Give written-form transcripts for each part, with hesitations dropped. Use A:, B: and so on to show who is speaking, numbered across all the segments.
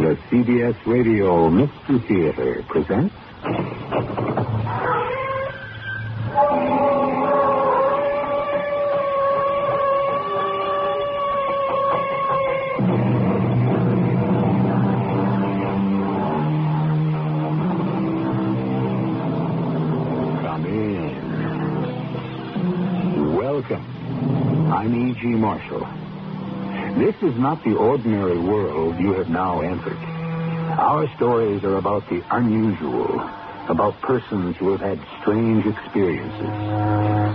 A: The CBS Radio Mystery Theater presents... Come in. Welcome. I'm E.G. Marshall. This is not the ordinary world you have now entered. Our stories are about the unusual, about persons who have had strange experiences.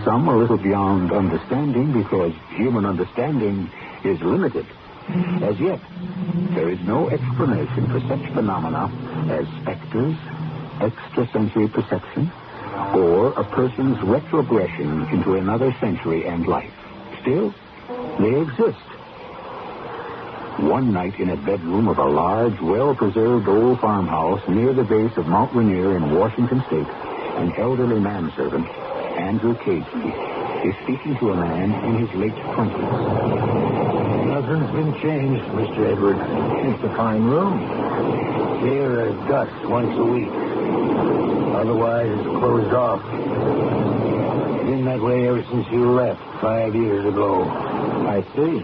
A: Some a little beyond understanding because human understanding is limited. As yet, there is no explanation for such phenomena as specters, extrasensory perception, or a person's retrogression into another century and life. Still, they exist. One night in a bedroom of a large, well-preserved old farmhouse near the base of Mount Rainier in Washington State, an elderly manservant, Andrew Casey, is speaking to a man in his late 20s.
B: Nothing's been changed, Mr. Edward. It's a fine room. Here is dust once a week. Otherwise, it's closed off. It's been that way ever since you left 5 years ago.
C: I see.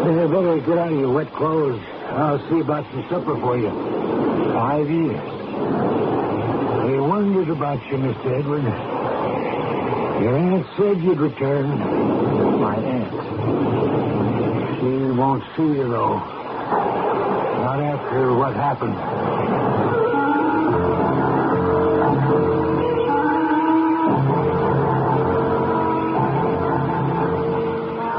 B: You better get out of your wet clothes. I'll see about some supper for you.
C: 5 years.
B: We wondered about you, Mr. Edward. Your aunt said you'd return.
C: My aunt?
B: She won't see you, though. Not after what happened.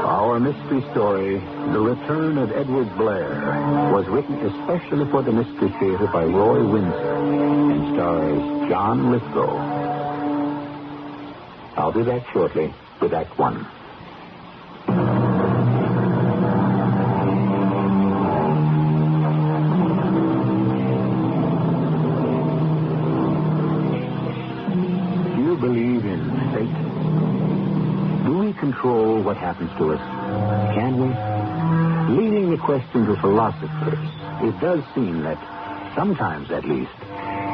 A: Our mystery story, The Return of Edward Blair, was written especially for the Mystery Theater by Roy Windsor and stars John Lithgow. I'll be back shortly with Act One. Do you believe in fate? Do we control what happens to us? Can we? Leading the question to philosophers, it does seem that, sometimes at least,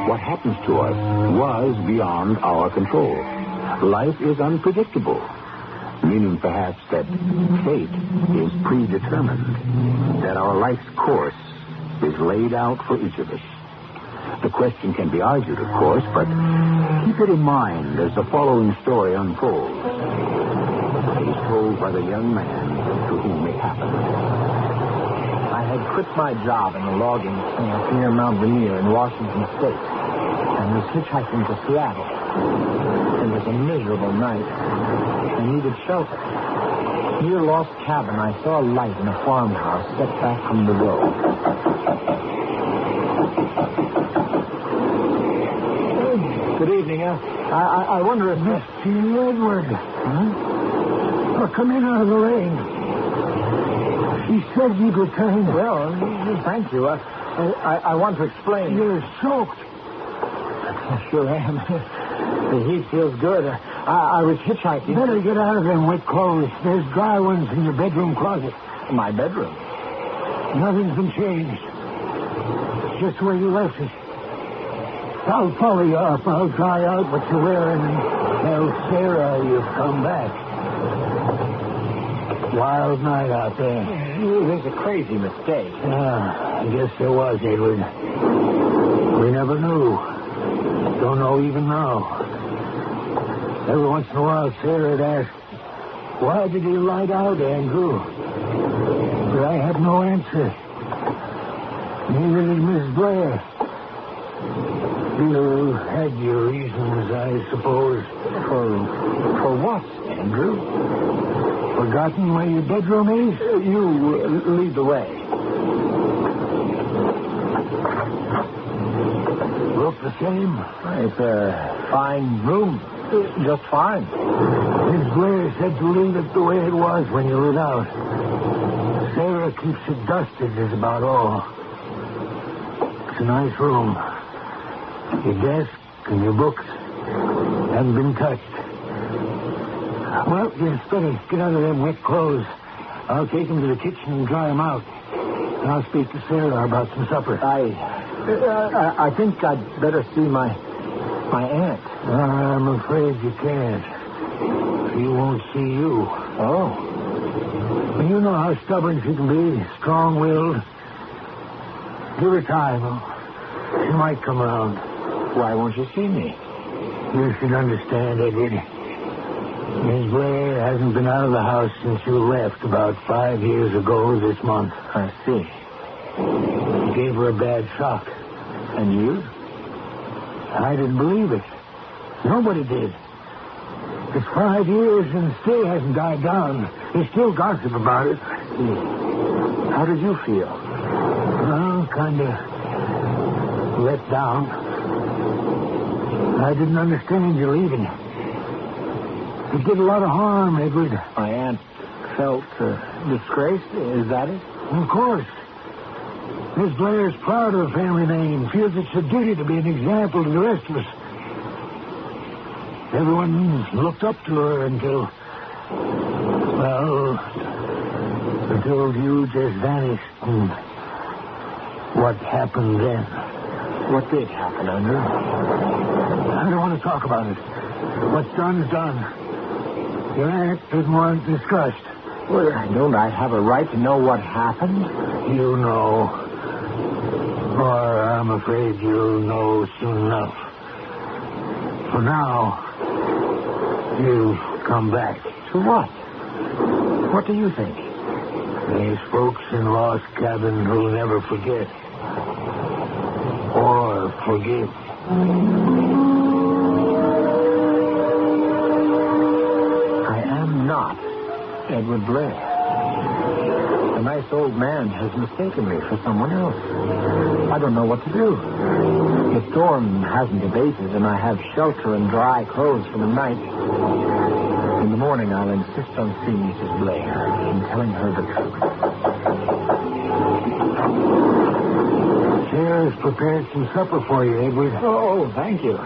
A: what happens to us was beyond our control. Life is unpredictable, meaning perhaps that fate is predetermined, that our life's course is laid out for each of us. The question can be argued, of course, but keep it in mind as the following story unfolds. It is told by the young man to whom it happened.
C: I had quit my job in the logging camp near Mount Rainier in Washington State and was hitchhiking to Seattle. It was a miserable night. I needed shelter. Near Lost Cabin, I saw a light in a farmhouse set back from the road. Good evening. I wonder if...
B: Mr. Edward. Huh? Oh, come in out of the rain. She said you'd return.
C: Well, thank you. I want to explain.
B: You're soaked.
C: I sure am. The heat feels good. I was hitchhiking.
B: You better get out of them wet clothes. There's dry ones in your bedroom closet.
C: My bedroom?
B: Nothing's been changed. It's just where you left it. I'll follow you up. I'll dry out what you're wearing and tell Sarah you've come back. Wild night out there.
C: There's a crazy mistake.
B: I guess there was, Edward. We never knew. Don't know even now. Every once in a while, Sarah'd ask, "Why did you light out, Andrew?" But I had no answer. Neither did Miss Blair. You had your reasons, I suppose.
C: For what, Andrew?
B: Forgotten where your bedroom is?
C: You lead the way.
B: Look the same?
C: It's a fine room. Just fine.
B: Miss Blair said to leave it the way it was when you lit out. Sarah keeps it dusted is about all. It's a nice room. Your desk and your books haven't been touched. Well, you better get out of them wet clothes. I'll take them to the kitchen and dry them out. I'll speak to Sarah about some supper.
C: I think I'd better see my aunt.
B: I'm afraid you can't. She won't see you.
C: Oh.
B: You know how stubborn she can be, strong-willed. Give her time. She might come around.
C: Why won't you see me?
B: You should understand, Edward. Miss Blair hasn't been out of the house since you left about 5 years ago this month.
C: I see.
B: It gave her a bad shock.
C: And you?
B: I didn't believe it. Nobody did. It's 5 years and still hasn't died down. There's still gossip about it.
C: How did you feel?
B: Well, kind of let down. I didn't understand you leaving. It did a lot of harm, Edward.
C: My aunt felt disgraced, is that it?
B: Of course. Miss Blair's proud of her family name, feels it's her duty to be an example to the rest of us. Everyone looked up to her until you just vanished. And what happened then?
C: What did happen, Andrew?
B: I don't want to talk about it. What's done is done. Your aunt doesn't want it discussed.
C: Well, don't I have a right to know what happened?
B: You know. Or I'm afraid you'll know soon enough. For now, you've come back.
C: To what? What do you think?
B: There's folks in Lost Cabin who'll never forget. Or forgive.
C: I am not Edward Blair. The nice old man has mistaken me for someone else. I don't know what to do. The storm hasn't abated, and I have shelter and dry clothes for the night. In the morning, I'll insist on seeing Mrs. Blair and telling her the truth.
B: Sarah's prepared some supper for you, Edward.
C: Oh, thank you.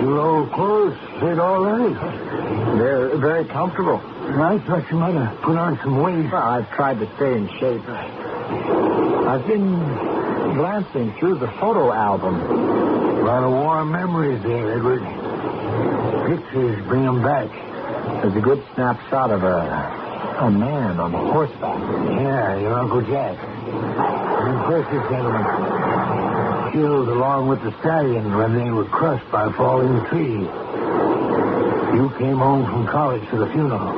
B: Your old clothes fit all right.
C: They're very comfortable.
B: I thought you might have put on some weight.
C: Well, I've tried to stay in shape. I've been glancing through the photo album.
B: A lot of warm memories there, Edward. Pictures bring them back.
C: There's a good snapshot of a man on horseback.
B: Yeah, your Uncle Jack. An impressive gentleman. Killed along with the stallion when they were crushed by a falling tree. You came home from college for the funeral.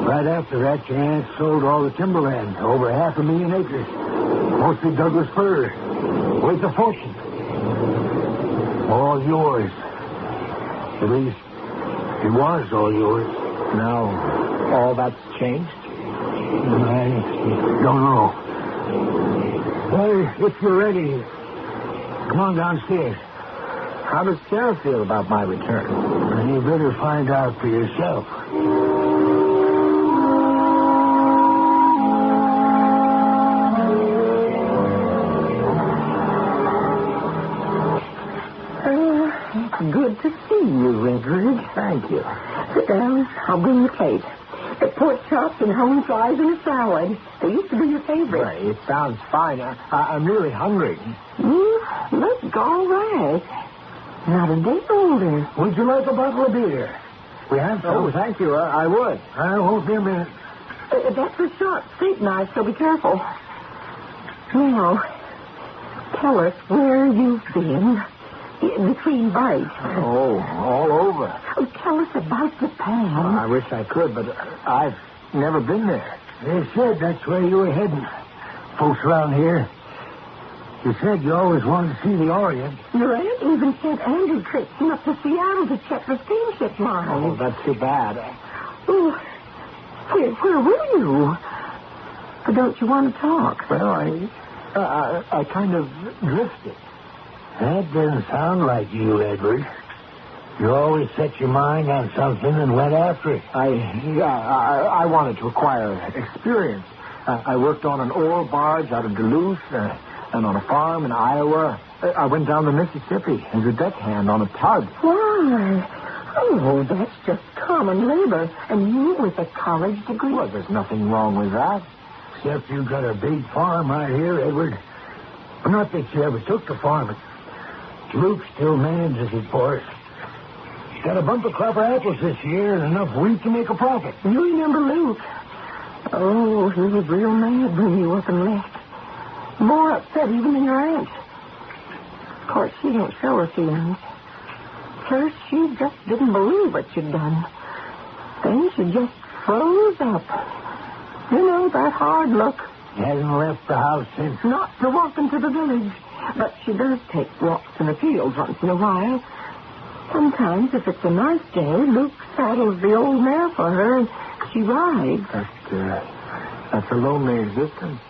B: Right after that, your aunt sold all the timberland, over 500,000 acres. Mostly Douglas fir. Worth a fortune. All yours. At least, it was all yours.
C: Now, all that's changed?
B: I don't know. Well, if you're ready, come on downstairs.
C: How does Sarah feel about my return?
B: And you better find out for yourself.
D: Good to see you, Edward.
C: Thank you.
D: Sit down. I'll bring you a plate. Pork chops and home fries and a salad. They used to be your favorite.
C: Well, it sounds fine. I'm really hungry.
D: You look all right. Not a day older.
B: Would you like a bottle of beer? We have some.
C: Oh, thank you. I would.
B: I won't be a minute.
D: That's a sharp steak knife, so be careful. Now, tell us where you've been between bites.
C: Oh, all over.
D: Oh, tell us about the pan.
C: Well, I wish I could, but I've never been there.
B: They said that's where you were heading. Folks around here. You said you always wanted to see the Orient.
D: Your aunt even sent Andrew Crichton up to Seattle to check the steamship line.
C: Oh, that's too bad.
D: Oh, where were you? Or don't you want to talk?
C: Well, I kind of drifted.
B: That doesn't sound like you, Edward. You always set your mind on something and went after it.
C: I wanted to acquire experience. I worked on an oil barge out of Duluth and on a farm in Iowa. I went down the Mississippi as a deckhand on a tug.
D: Why? Oh, that's just common labor. And you with a college degree.
C: Well, there's nothing wrong with that.
B: Except you got a big farm right here, Edward. Well, not that you ever took the farm, but Luke still manages it for us. He's got a bumper crop of apples this year and enough wheat to make a profit.
D: You remember Luke? Oh, he was real mad when you wasn't left. More upset even than your aunt. Of course, she don't show her feelings. First, she just didn't believe what you'd done. Then she just froze up. You know, that hard look.
B: He hasn't left the house since.
D: Not to walk into the village. But she does take walks in the fields once in a while. Sometimes, if it's a nice day, Luke saddles the old mare for her and she rides.
C: That's a lonely existence.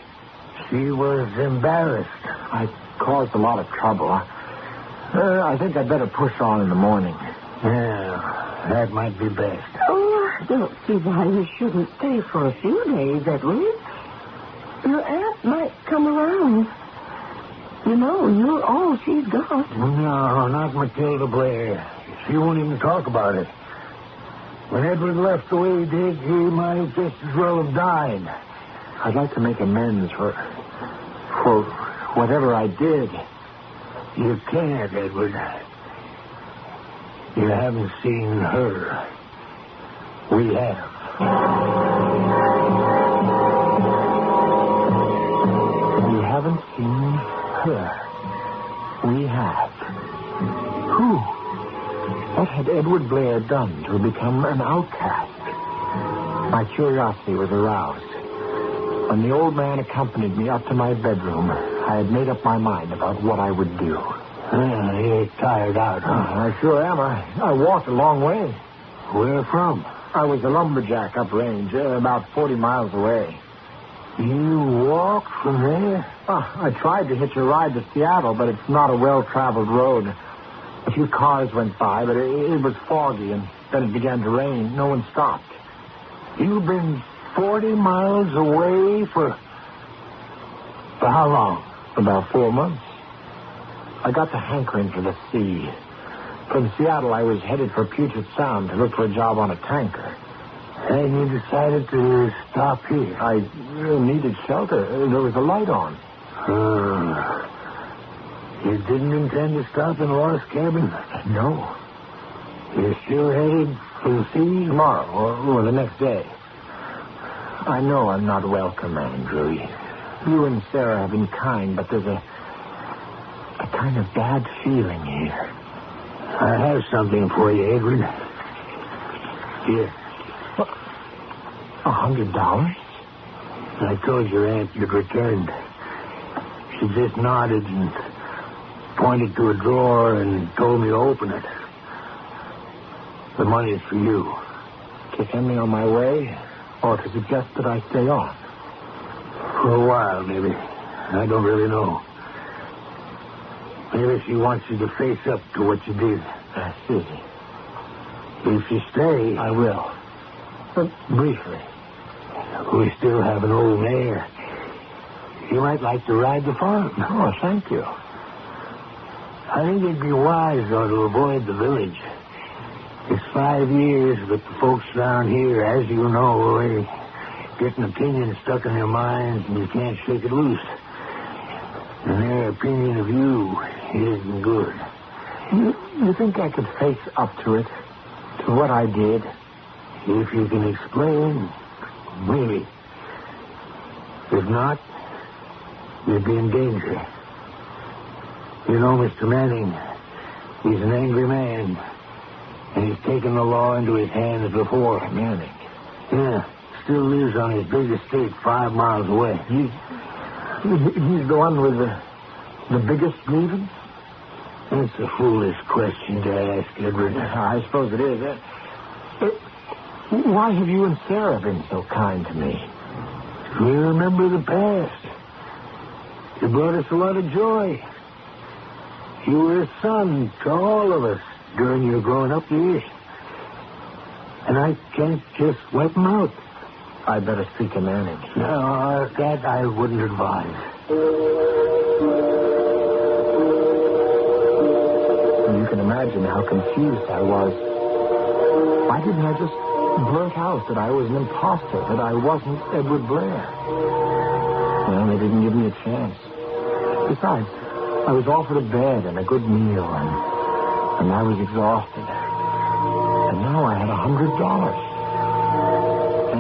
B: She was embarrassed.
C: I caused a lot of trouble. I think I'd better push on in the morning.
B: Yeah, that might be best.
D: Oh, I don't see why you shouldn't stay for a few days, Edward. Your aunt might come around. You know, you're all she's got.
B: No, not Matilda Blair. She won't even talk about it. When Edward left the way he did, he might just as well have died.
C: I'd like to make amends for whatever I did.
B: You can't, Edward. You haven't seen her. We have.
C: You haven't seen her. We have. Who? What had Edward Blair done to become an outcast? My curiosity was aroused. When the old man accompanied me up to my bedroom, I had made up my mind about what I would do.
B: You're tired out, huh?
C: I sure am. I walked a long way.
B: Where from?
C: I was a lumberjack uprange, about 40 miles away.
B: You walked from there?
C: I tried to hitch a ride to Seattle, but it's not a well-traveled road. A few cars went by, but it was foggy, and then it began to rain. No one stopped.
B: You've been 40 miles away for how long?
C: About 4 months. I got the hankering for the sea. From Seattle, I was headed for Puget Sound to look for a job on a tanker.
B: And you decided to stop here?
C: I needed shelter. There was a light on.
B: You didn't intend to stop in Lost Cabin?
C: No.
B: You're still headed for the sea?
C: Tomorrow, or the next day. I know I'm not welcome, Andrew. You and Sarah have been kind, but there's a kind of bad feeling here.
B: I have something for you, Edward. Here.
C: $100?
B: I told your aunt you'd returned. She just nodded and pointed to a drawer and told me to open it. The money's for you.
C: To send me on my way, or to suggest that I stay on?
B: For a while, maybe. I don't really know. Maybe she wants you to face up to what you did.
C: I see.
B: If you stay...
C: I will. But briefly.
B: We still have an old mare. You might like to ride the farm.
C: Oh, thank you.
B: I think it'd be wise, though, to avoid the village. It's 5 years, but the folks down here, as you know, they get an opinion stuck in their minds and you can't shake it loose. And their opinion of you isn't good.
C: You think I could face up to it? To what I did?
B: If you can explain, maybe. If not, you'd be in danger. You know, Mr. Manning, he's an angry man. And he's taken the law into his hands before.
C: Manning?
B: Yeah. Still lives on his big estate 5 miles away.
C: He's the one with the biggest grievance?
B: That's a foolish question to ask, Edward.
C: I suppose it is. Why have you and Sarah been so kind to me?
B: We remember the past. You brought us a lot of joy. You were a son to all of us during your growing up years. And I can't just wipe them out.
C: I'd better speak to Manning.
B: No, that I wouldn't advise.
C: You can imagine how confused I was. Why didn't I just blurt out that I was an imposter, that I wasn't Edward Blair. Well, they didn't give me a chance. Besides, I was offered a bed and a good meal, and I was exhausted. And now I had $100.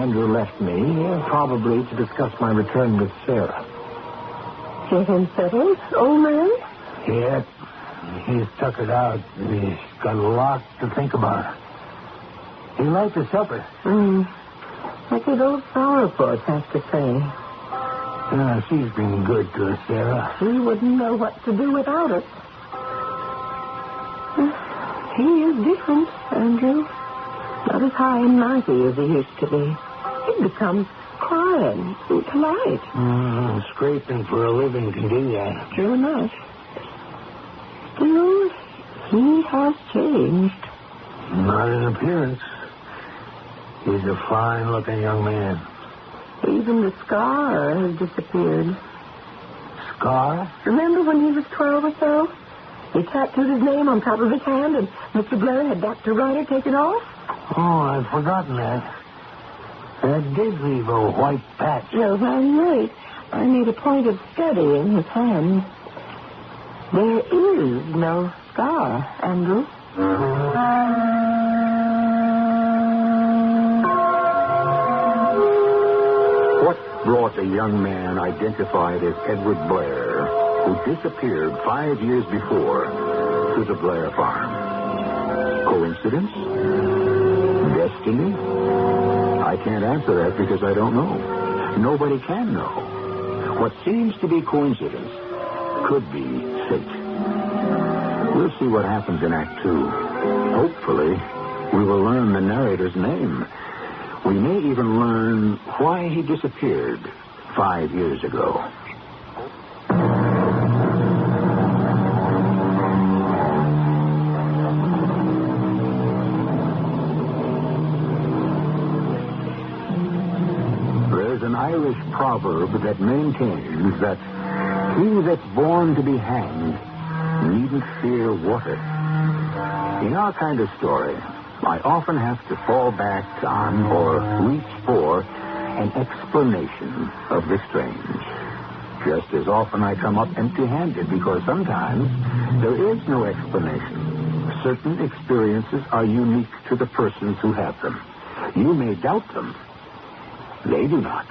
C: Andrew left me, probably to discuss my return with Sarah.
D: Get him settled, old man?
B: Yep. He's tuckered out. He's got a lot to think about. He liked the supper.
D: Like his old sourpuss has to say.
B: She's been good to us, Sarah.
D: He wouldn't know what to do without us. He is different, Andrew. Not as high and mighty as he used to be. He'd become quiet and polite.
B: Scraping for a living can do that.
D: True enough. Still, he has changed.
B: Not in appearance. He's a fine-looking young man.
D: Even the scar has disappeared.
B: Scar?
D: Remember when he was 12 or so? He tattooed his name on top of his hand, and Mr. Blair had Dr. Ryder take it off?
B: Oh, I'd forgotten that. That did leave a white patch.
D: No, very right. I made a point of studying his hand. There is no scar, Andrew.
A: What brought a young man identified as Edward Blair, who disappeared 5 years before, to the Blair farm? Coincidence? Destiny? I can't answer that because I don't know. Nobody can know. What seems to be coincidence could be fate. We'll see what happens in Act 2. Hopefully, we will learn the narrator's name. We may even learn why he disappeared 5 years ago. There's an Irish proverb that maintains that he that's born to be hanged needn't fear water. In our kind of story, I often have to fall back on or reach for an explanation of the strange. Just as often I come up empty-handed because sometimes there is no explanation. Certain experiences are unique to the persons who have them. You may doubt them. They do not.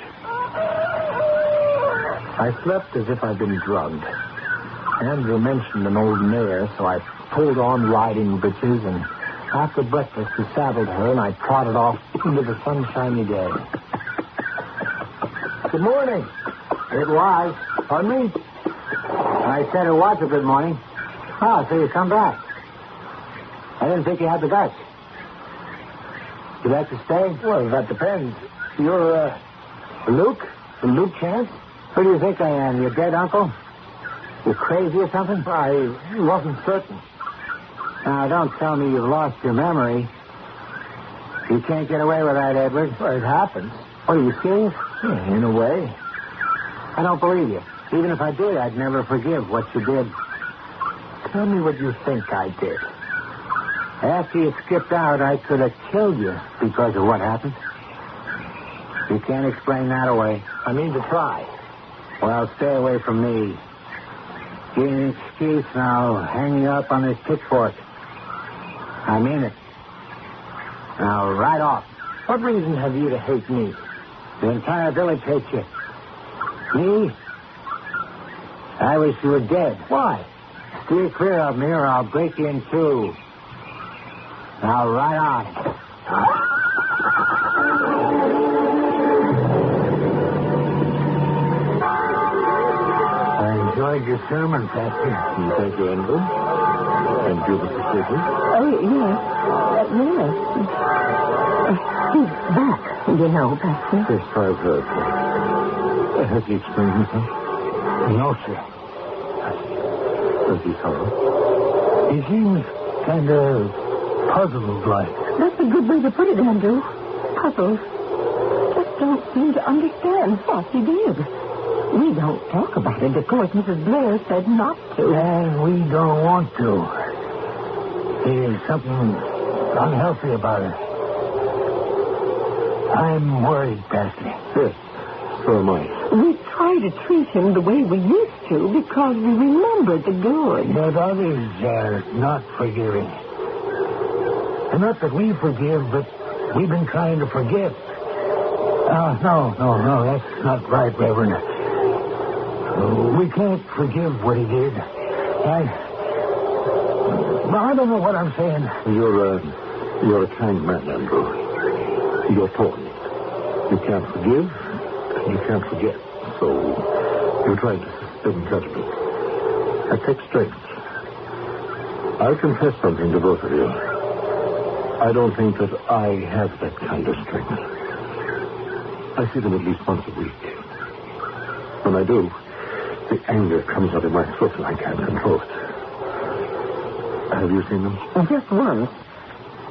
C: I slept as if I'd been drugged. Andrew mentioned an old mare, so I pulled on riding breeches, and after breakfast we saddled her, and I trotted off into the sunshiny day. Good morning. It was. Pardon me? I said it was a good morning. Ah, so you come back. I didn't think you had the guts. You like to stay? Well, that depends. You're, Luke? Luke Chance? Who do you think I am? Your dead uncle? You crazy or something? I wasn't certain. Now, don't tell me you've lost your memory. You can't get away with that, Edward. Well, it happens. What, are you serious? Yeah, in a way. I don't believe you. Even if I did, I'd never forgive what you did. Tell me what you think I did. After you skipped out, I could have killed you because of what happened. You can't explain that away. I mean to try. Well, stay away from me. Give me an excuse and I'll hang you up on this pitchfork. I mean it. Now, right off. What reason have you to hate me? The entire village hates you. Me? I wish you were dead. Why? Steer clear of me or I'll break you in two. Now, right on. I enjoyed your sermon, Pastor. Thank you, Andrew. And you, Mr. Quigley?
D: Oh, yes. Yes. He's back, you know, Pastor.
C: Yes, I've heard. Has he explained himself?
B: No, sir.
C: Does he sorrow?
B: He seems kind of puzzled like.
D: That's a good way to put it, Andrew. Puzzled. Just don't seem to understand what he did. We don't talk about it. Of course, Mrs. Blair said not to.
B: And we don't want to. There's something unhealthy about it. I'm worried, Pastor.
A: Yes, so am I.
D: We try to treat him the way we used to because we remember the good.
B: But others are not forgiving. And not that we forgive, but we've been trying to forget. No, that's not right, Reverend. We can't forgive what he did. I don't know what I'm saying.
A: You're a kind man, Andrew. You're torn. You can't forgive, and you can't forget. So you're trying to suspend judgment. That takes strength. I'll confess something to both of you. I don't think that I have that kind of strength. I see them at least once a week. When I do, the anger comes up in my throat and I can't control it. Have you seen them?
D: Just once.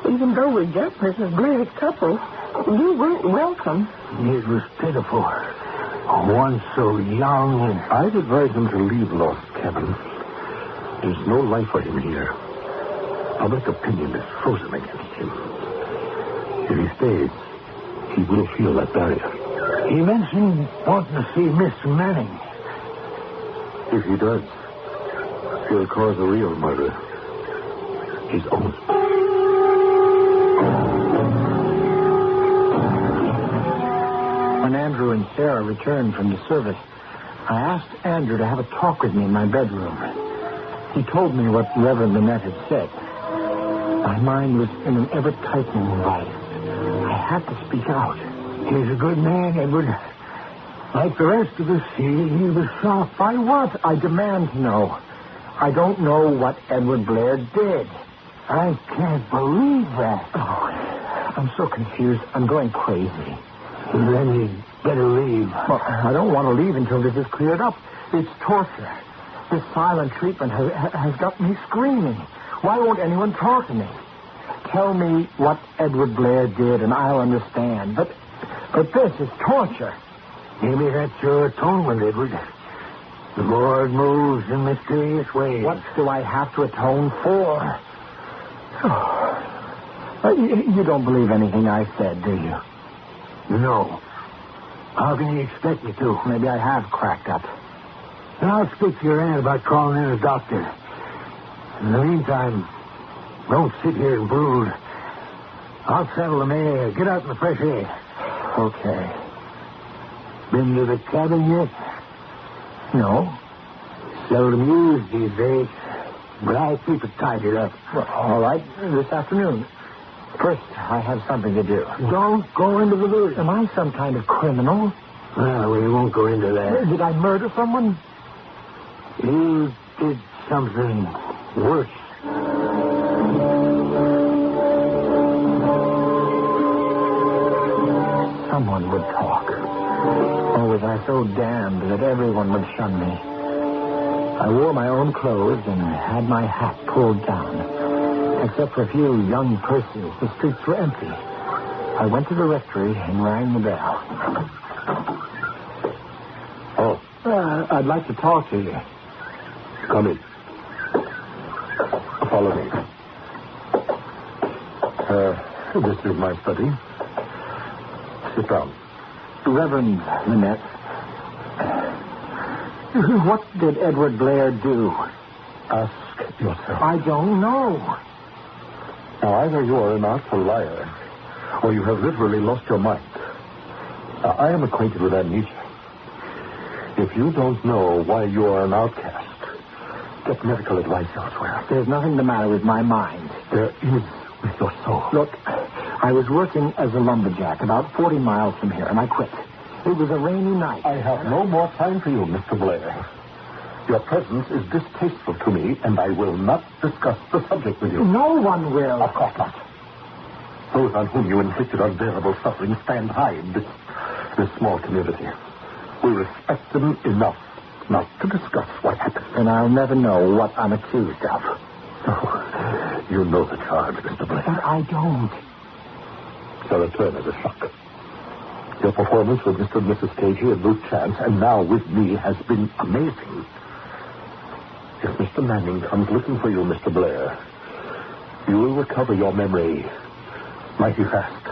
D: Even though we're just Mrs. Blair's couple, you weren't welcome.
B: It was pitiful. One so young and...
A: I'd advise him to leave Lost Cabin. There's no life for him here. Public opinion is frozen against him. If he stays, he will feel that barrier.
B: He mentioned wanting to see Miss Manning.
A: If he does, he'll cause a real murder. His own.
C: When Andrew and Sarah returned from the service, I asked Andrew to have a talk with me in my bedroom. He told me what Reverend Lynette had said. My mind was in an ever-tightening vice. I had to speak out.
B: He's a good man, Edward. Like the rest of us, he was soft.
C: By what? I demand to know. I don't know what Edward Blair did.
B: I can't believe that.
C: Oh, I'm so confused. I'm going crazy.
B: Then you'd better leave.
C: Well, I don't want to leave until this is cleared up. It's torture. This silent treatment has got me screaming. Why won't anyone talk to me? Tell me what Edward Blair did, and I'll understand. But this is torture.
B: Maybe that's your atonement, Edward. The Lord moves in mysterious ways.
C: What do I have to atone for? You don't believe anything I said, do you?
B: No. How can you expect me to?
C: Maybe I have cracked up.
B: And I'll speak to your aunt about calling in a doctor. In the meantime, don't sit here and brood. I'll settle the mare. Get out in the fresh air.
C: Okay.
B: Been to the cabin yet?
C: No.
B: Seldom used these days, but I keep it tidied up.
C: Well, all right, this afternoon. First, I have something to do.
B: Don't go into the woods.
C: Am I some kind of criminal?
B: Well, we won't go into that.
C: Did I murder someone?
B: You did something worse.
C: Someone would talk. Or was I so damned that everyone would shun me? I wore my own clothes and had my hat pulled down. Except for a few young persons, the streets were empty. I went to the rectory and rang the bell.
A: Oh.
C: I'd like to talk to you.
A: Come in. Follow me. This is my study. Sit down.
C: Reverend Lynette, what did Edward Blair do?
A: Ask yourself.
C: I don't know.
A: Now, either you are an artful liar, or you have literally lost your mind. I am acquainted with amnesia. If you don't know why you are an outcast, get medical advice elsewhere.
C: There's nothing the matter with my mind.
A: There is with your soul.
C: Look, I was working as a lumberjack about 40 miles from here, and I quit. It was a rainy night.
A: I have no more time for you, Mr. Blair. Your presence is distasteful to me, and I will not discuss the subject with you.
C: No one will.
A: Of course not. Those on whom you inflicted unbearable suffering stand high in this small community. We respect them enough not to discuss what happened.
C: And I'll never know what I'm accused of.
A: Oh, you know the charge, Mr. Blair.
C: But I don't.
A: Sarah Turner, the shock. Your performance with Mr. and Mrs. Cagey and Ruth Chance, and now with me, has been amazing. If Mr. Manning comes looking for you, Mr. Blair, you will recover your memory mighty fast.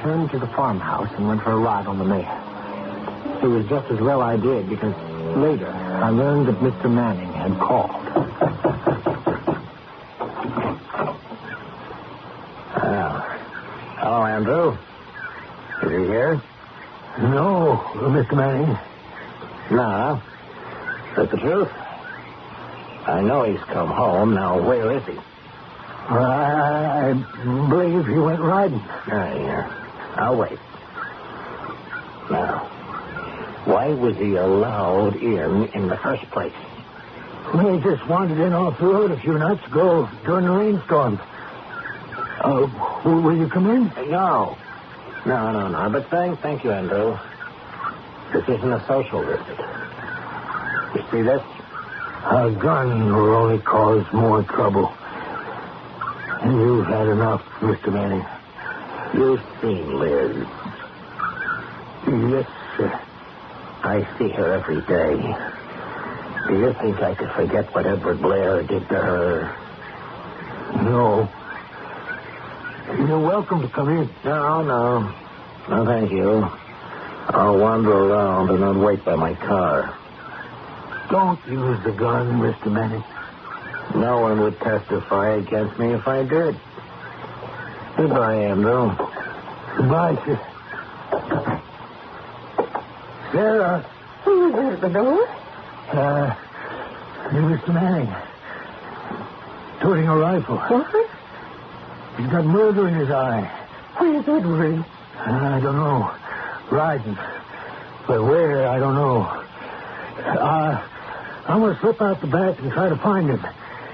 C: returned to the farmhouse and went for a ride on the mare. It was just as well I did, because later I learned that Mr. Manning had called.
A: Hello, Andrew. Is he here?
B: No, Mr. Manning.
A: No. That's the truth. I know he's come home. Now, where is he?
B: I believe he went riding.
A: Yeah. I'll wait. Now, why was he allowed in the first place?
B: He just wandered in off the road a few nights ago during the rainstorm. Will you come in?
A: No. But thank you, Andrew. This isn't a social visit. You see this?
B: A gun will only cause more trouble. And you've had enough, Mr. Manning.
A: You've seen Liz.
B: Yes, sir.
A: I see her every day. Do you think I could forget what Edward Blair did to her?
B: No. You're welcome to come in.
A: No, thank you. I'll wander around and then wait by my car.
B: Don't use the gun, Mr. Manning.
A: No one would testify against me if I did. Goodbye, Andrew.
B: Goodbye, sir. Sarah.
D: Who's there at the door?
B: Mr. Manning. Toting a rifle.
D: What?
B: He's got murder in his eye.
D: Where's Edward?
B: I don't know. Riding. But where, I don't know. I'm going to slip out the back and try to find him.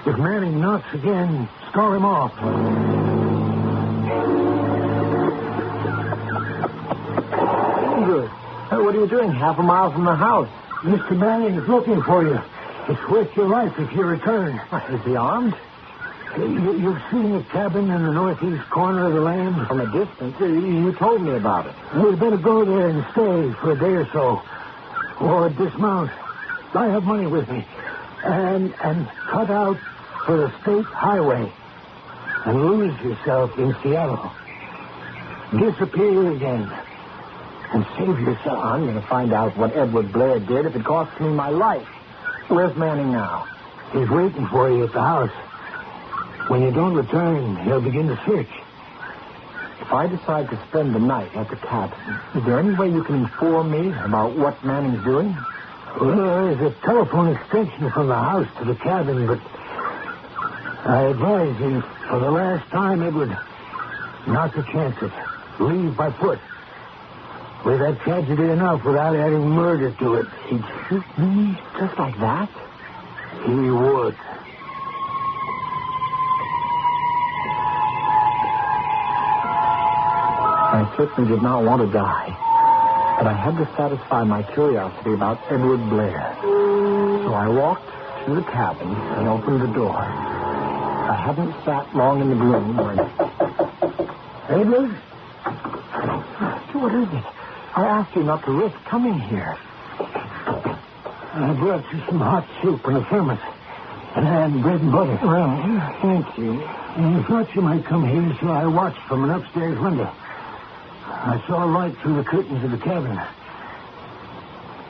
B: If Manning knocks again, stall him off.
C: Good. What are you doing half a mile from the house?
B: Mr. Manning is looking for you. It's worth your life if you return.
C: Is he armed?
B: You've seen a cabin in the northeast corner of the land?
C: From a distance. You told me about it.
B: We'd better go there and stay for a day or so. Or dismount. I have money with me. And cut out for the state highway. And lose yourself in Seattle. Disappear again. And save yourself.
C: I'm going to find out what Edward Blair did if it costs me my life. Where's Manning now?
B: He's waiting for you at the house. When you don't return, he'll begin to search.
C: If I decide to spend the night at the cabin, is there any way you can inform me about what Manning's doing?
B: Well, there's a telephone extension from the house to the cabin, but I advise you, for the last time, Edward, not to chance it. Leave by foot. We've had tragedy enough without adding murder to it.
C: He'd shoot me just like that?
B: He would.
C: I certainly did not want to die, but I had to satisfy my curiosity about Edward Blair. So I walked to the cabin and opened the door. I hadn't sat long in the room when...
B: Edward?
C: What is it? I asked you not to risk coming here.
B: I brought you some hot soup and a thermos. And bread and butter.
C: Well, thank you.
B: I thought you might come here, so I watched from an upstairs window. I saw a light through the curtains of the cabin.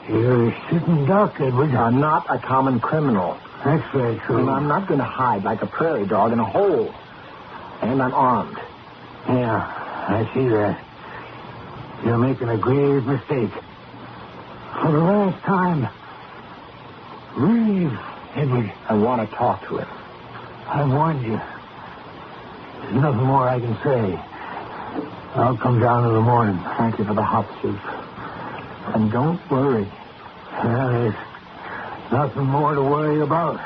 B: You're sitting dark, Edward.
C: I'm not a common criminal.
B: That's very true.
C: And I'm not going to hide like a prairie dog in a hole. And I'm armed.
B: Yeah, I see that. You're making a grave mistake. For the last time, leave, Edward.
C: I want to talk to him.
B: I warned you. There's nothing more I can say. I'll come down in the morning.
C: Thank you for the hot soup. And don't worry.
B: There's nothing more to worry about.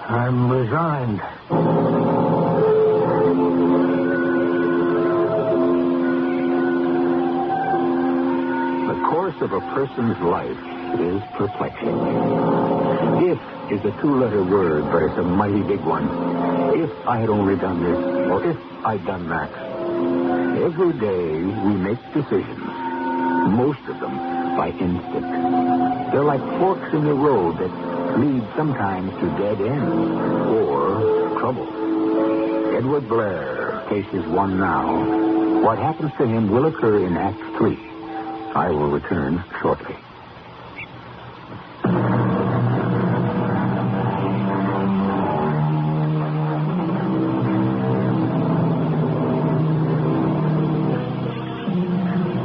B: I'm resigned.
A: The course of a person's life is perplexing. If is a two-letter word, but it's a mighty big one. If I had only done this, or if I'd done that. Every day we make decisions, most of them by instinct. They're like forks in the road that lead sometimes to dead ends or trouble. Edward Blair faces one now. What happens to him will occur in Act 3. I will return shortly.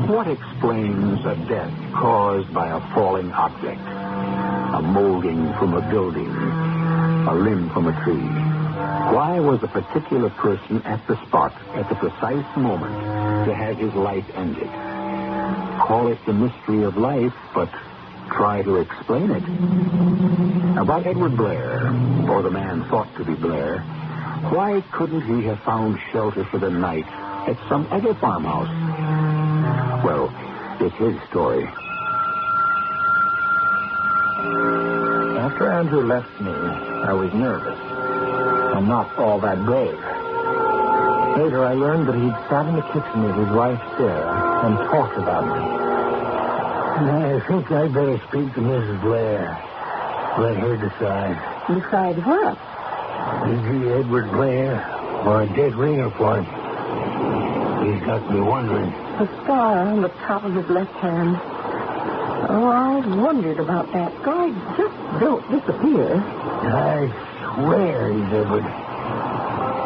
A: What explains a death caused by a falling object? A molding from a building, a limb from a tree. Why was a particular person at the spot at the precise moment to have his life ended? Call it the mystery of life, but try to explain it. About Edward Blair, or the man thought to be Blair, why couldn't he have found shelter for the night at some other farmhouse? Well, it's his story.
C: After Andrew left me, I was nervous. I'm not all that brave. Later, I learned that he'd sat in the kitchen with his wife, Sarah, and talked about me.
B: I think I'd better speak to Mrs. Blair. Let her decide.
D: Decide what?
B: Is he Edward Blair or a dead ringer for him? He's got me wondering.
D: A scar on the top of his left hand. Oh, I've wondered about that. Scars just don't disappear.
B: I swear he's Edward.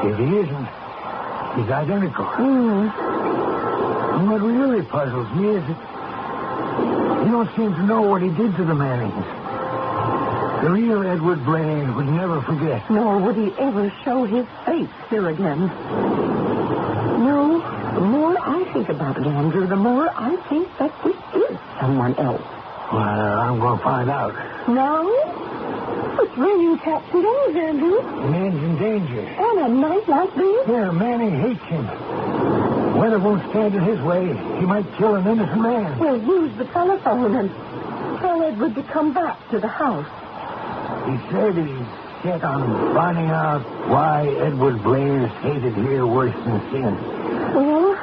B: If he isn't, he's identical. And what really puzzles me is that he don't seem to know what he did to the Mannings. The real Edward Blair would never forget.
D: Nor would he ever show his face here again. No, the more I think about it, Andrew, the more I think that this is someone else.
B: Well, I'm going to find out.
D: No? It's raining cats and dogs, Andrew.
B: The man's in danger.
D: On a night like this?
B: Yeah, Manning hates him. Weather won't stand in his way. He might kill an innocent man.
D: Well, use the telephone and tell Edward to come back to the house.
B: He said he's set on finding out why Edward Blair's hated here worse than sin.
D: Well,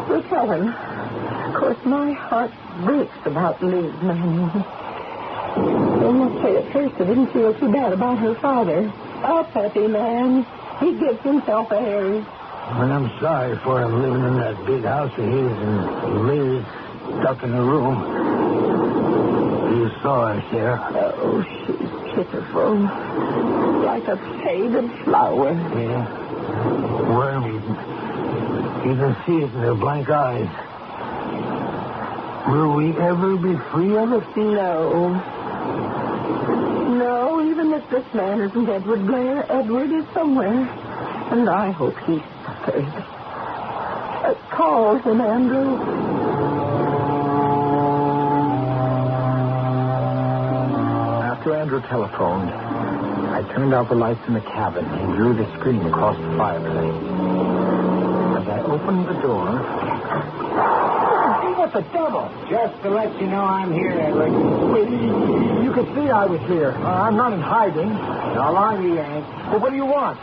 D: we'll tell him. Of course, my heart breaks about Liz Manning. I must say, at first I didn't feel too bad about her father. A petty man. He gives himself airs.
B: And I'm sorry for him living in that big house of his and Liz stuck in a room. You saw her, Sarah.
D: Oh, she's pitiful. Like a faded flower.
B: Yeah. Worm-eaten. You can see it in her blank eyes. Will we ever be free of it?
D: No. No, even if this man isn't Edward Blair, Edward is somewhere. And I hope he suffers. Call him, Andrew.
C: After Andrew telephoned, I turned out the lights in the cabin and drew the screen across the fireplace. As I opened the door...
B: What the devil? Just to let you know I'm here, Edward.
C: You could see I was here. I'm not in hiding.
B: No longer you ain't.
C: Well, what do you want?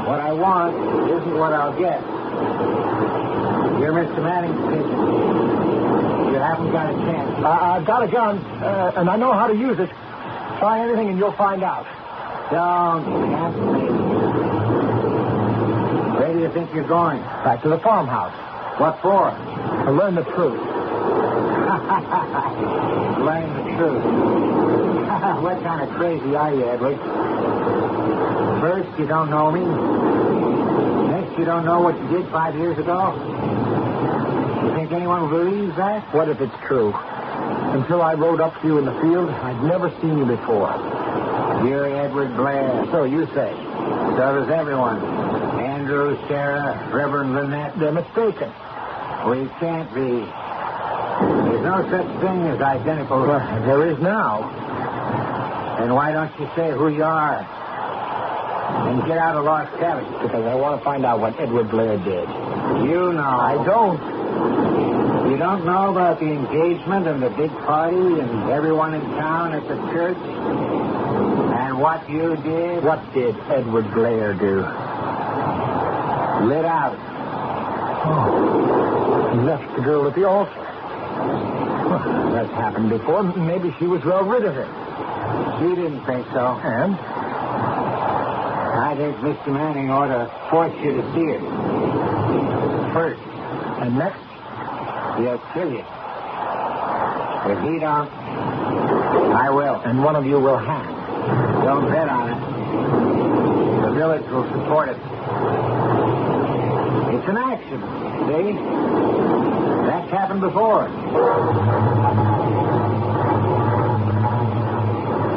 B: What I want isn't what I'll get. You're Mr. Manning's pigeon. You haven't got a chance.
C: I've got a gun, and I know how to use it. Try anything and you'll find out.
B: Don't tempt me. Where do you think you're going?
C: Back to the farmhouse.
B: What for?
C: To learn the truth.
B: Learn the truth. What kind of crazy are you, Edward? First, you don't know me. Next, you don't know what you did 5 years ago. You think anyone believes that?
C: What if it's true? Until I rode up to you in the field, I'd never seen you before.
B: You're Edward Blair.
C: So you say.
B: So does everyone. Andrew, Sarah, Reverend Lynette.
C: They're mistaken.
B: We can't be. There's no such thing as identical.
C: Well, there is now.
B: Then why don't you say who you are? And get out of Lost Cabin.
C: Because I want to find out what Edward Blair did.
B: You know.
C: I don't.
B: You don't know about the engagement and the big party and everyone in town at the church? And what you did?
C: What did Edward Blair do?
B: Lit out.
C: Oh. He left the girl at the altar. Well, that's happened before. Maybe she was well rid of him.
B: She didn't think so.
C: And?
B: I think Mr. Manning ought to force you to see her.
C: first. And next?
A: He'll kill you. If he don't, I will.
C: And one of you will hang.
A: Don't bet on it. The village will support it. It's an action, see? That's happened before.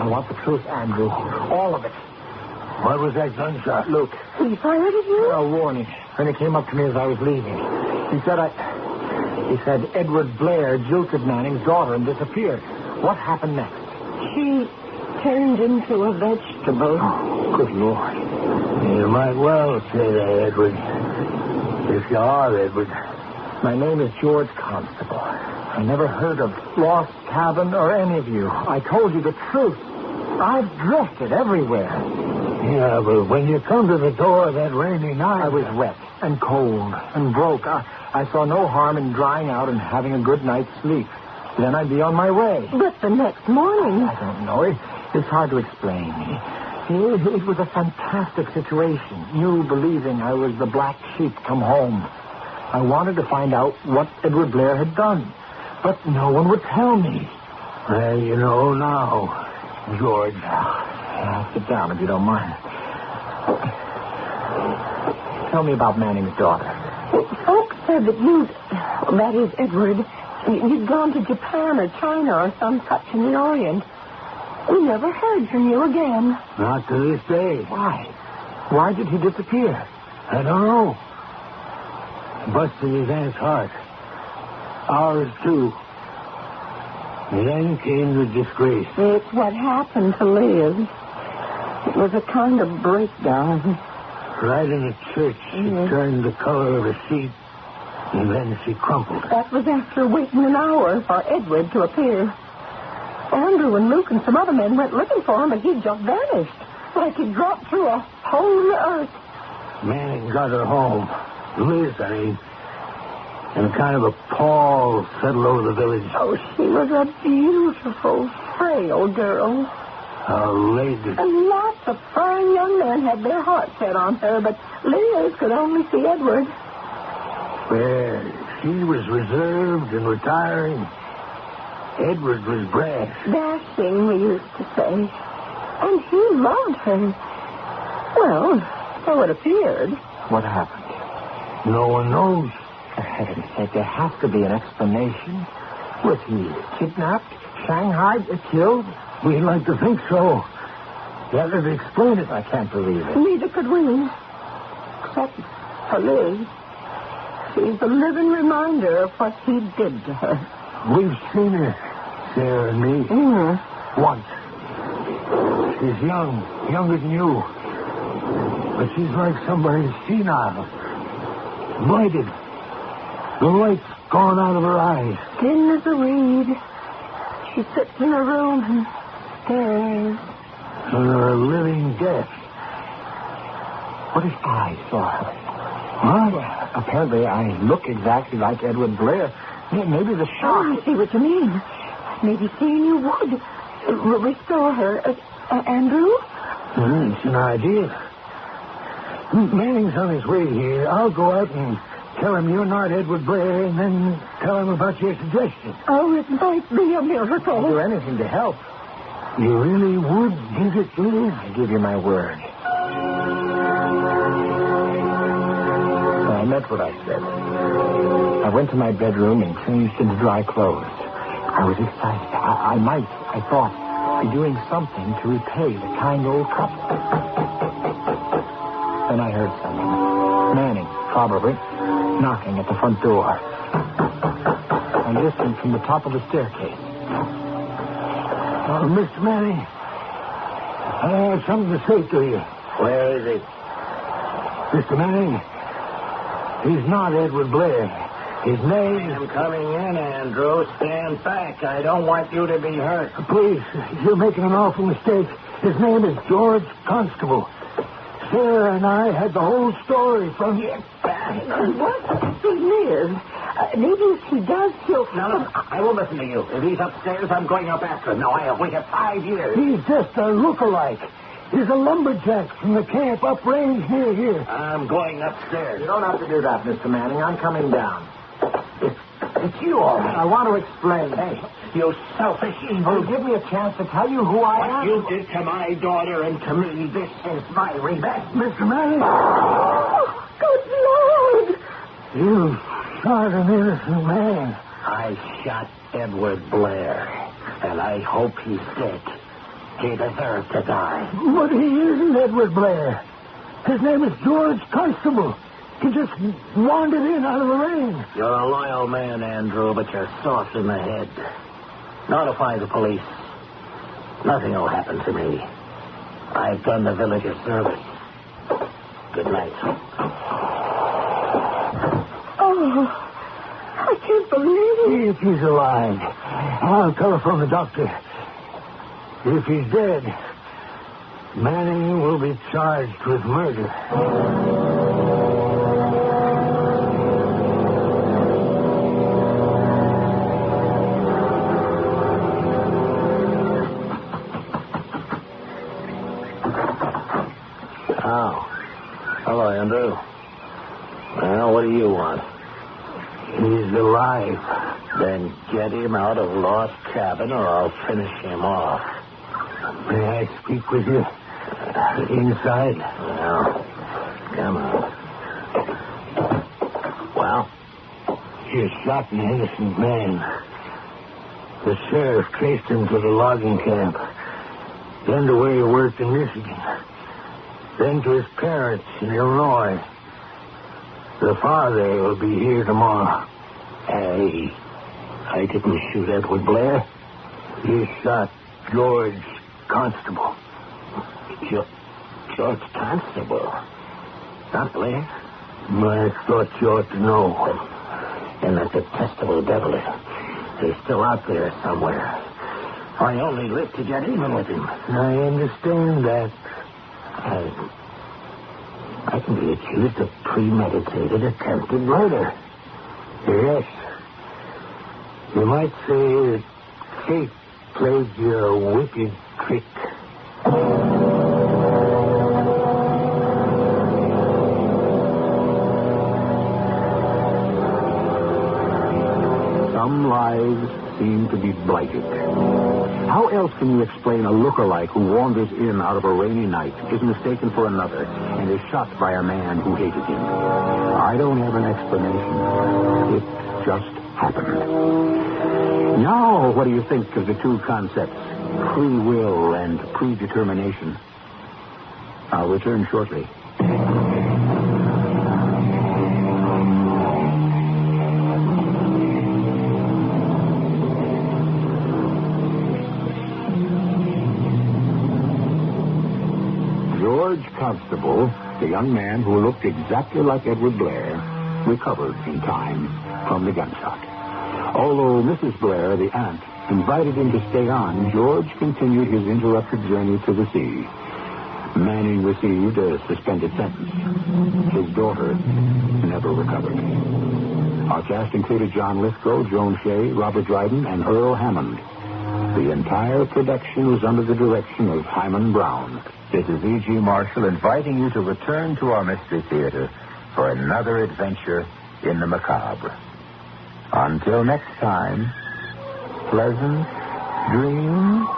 C: I want the truth, Andrew. All of it.
B: What was that gunshot?
C: Luke.
D: He fired at you?
C: A warning. When he came up to me as I was leaving. He said Edward Blair jilted Manning's daughter and disappeared. What happened next?
D: She turned into a vegetable.
C: Oh, good Lord.
B: You might well say that, Edward. If you are Edward.
C: My name is George Constable. I never heard of Lost Cabin or any of you. I told you the truth. I've drifted everywhere.
B: Yeah, but when you come to the door that rainy night...
C: I was wet and cold and broke. I saw no harm in drying out and having a good night's sleep. Then I'd be on my way.
D: But the next morning...
C: I don't know. It's hard to explain. It was a fantastic situation. You believing I was the black sheep come home. I wanted to find out what Edward Blair had done. But no one would tell me.
B: Well, you know now, George.
C: Sit down if you don't mind. Tell me about Manning's daughter.
D: Folks said that that is, Edward, you'd gone to Japan or China or some such in the Orient. We never heard from you again.
B: Not to this day.
C: Why? Why did he disappear?
B: I don't know. Busted his aunt's heart. Ours, too. And then came the disgrace.
D: It's what happened to Liz. It was a kind of breakdown.
B: Right in the church, she turned the color of a sheet, and then she crumpled.
D: That was after waiting an hour for Edward to appear. Andrew and Luke and some other men went looking for him, but he just vanished, like he dropped through a hole in the earth.
B: Manning got her home. Liz, I mean. And a kind of a pall settled over the village.
D: Oh, she was a beautiful, frail girl.
B: A lady.
D: And lots of fine young men had their hearts set on her, but Liz could only see Edward.
B: Well, she was reserved and retiring. Edward was brash.
D: Dashing, we used to say. And he loved her. Well, so it appeared.
C: What happened?
B: No one knows.
C: For heaven's sake, there has to be an explanation. Was he kidnapped, shanghaied, killed?
B: We'd like to think so. That would explain it.
C: I can't believe it.
D: Neither could we. Except for Liz. She's the living reminder of what he did to her.
B: We've seen her, Sarah and me. Once. She's young, younger than you. But she's like somebody senile. Blighted. The light's gone out of her eyes.
D: Thin as a reed. She sits in her room and stares.
B: Her living death.
C: What if I saw her?
B: What?
C: Well, apparently I look exactly like Edward Blair. Maybe the shock.
D: Oh, I see what you mean. Maybe seeing you would restore her. Andrew?
B: It's an idea. Manning's on his way here. I'll go out and tell him you're not Edward Blair, and then tell him about your suggestion.
D: Oh, it might be a miracle.
C: I'll do anything to help.
B: You really would give it to me?
C: I give you my word. I meant what I said. I went to my bedroom and changed into dry clothes. I was excited. I thought, be doing something to repay the kind old couple. Then I heard someone, Manning, probably, knocking at the front door. I listened from the top of the staircase.
B: Mr. Manning, I have something to say to you.
A: Where is he?
B: Mr. Manning, he's not Edward Blair. His name...
A: I'm coming in, Andrew. Stand back. I don't want you to be hurt.
B: Please, you're making an awful mistake. His name is George Constable. Sarah and I had the whole story from you.
D: What? Liz. Maybe if he does, he'll...
A: No, I won't listen to you. If he's upstairs, I'm going up after him. No, we have 5 years.
B: He's just a look-alike. There's a lumberjack from the camp up range near here.
C: I'm going upstairs. You don't have to do that, Mr. Manning. I'm coming down. It's you, all right. I want to explain. Hey,
B: You selfish evil.
C: give me a chance to tell you who I am.
B: What you did to my daughter and to me, this is my revenge. Mr. Manning.
D: Oh, good Lord!
B: You shot an innocent man.
C: I shot Edward Blair, and I hope he's dead. He deserves to die.
B: But he isn't Edward Blair. His name is George Constable. He just wandered in out of the rain.
C: You're a loyal man, Andrew, but you're soft in the head. Notify the police. Nothing will happen to me. I've done the village a service. Good night.
D: Oh, I can't believe it.
B: If he's alive, I'll telephone the doctor. If he's dead, Manning will be charged with murder.
C: Hello, Andrew. Well, what do you want?
B: He's alive.
C: Then get him out of Lost Cabin or I'll finish him off.
B: May I speak with you? Inside?
C: Well, come on. Well?
B: You shot an innocent man. The sheriff traced him to the logging camp. Then to where he worked in Michigan. Then to his parents in Illinois. The father will be here tomorrow.
C: Hey, I didn't shoot Edward Blair.
B: You shot George Constable.
C: George Constable? Not Blair?
B: I thought you ought to know.
C: And that detestable devil is still out there somewhere. I only live to get even with him.
B: I understand that.
C: I can be accused of premeditated attempted murder.
B: Yes. You might say that fate played you a wicked trick.
A: Some lives seem to be blighted. How else can you explain a lookalike who wanders in out of a rainy night, is mistaken for another, and is shot by a man who hated him? I don't have an explanation. It just happened. Now, what do you think of the two concepts, free will and predetermination? I'll return shortly. George Constable, the young man who looked exactly like Edward Blair, recovered in time from the gunshot. Although Mrs. Blair, the aunt, invited him to stay on, George continued his interrupted journey to the sea. Manning received a suspended sentence. His daughter never recovered. Our cast included John Lithgow, Joan Shea, Robert Dryden, and Earl Hammond. The entire production was under the direction of Hyman Brown.
E: This is E.G. Marshall inviting you to return to our Mystery Theater for another adventure in the macabre. Until next time, pleasant dreams.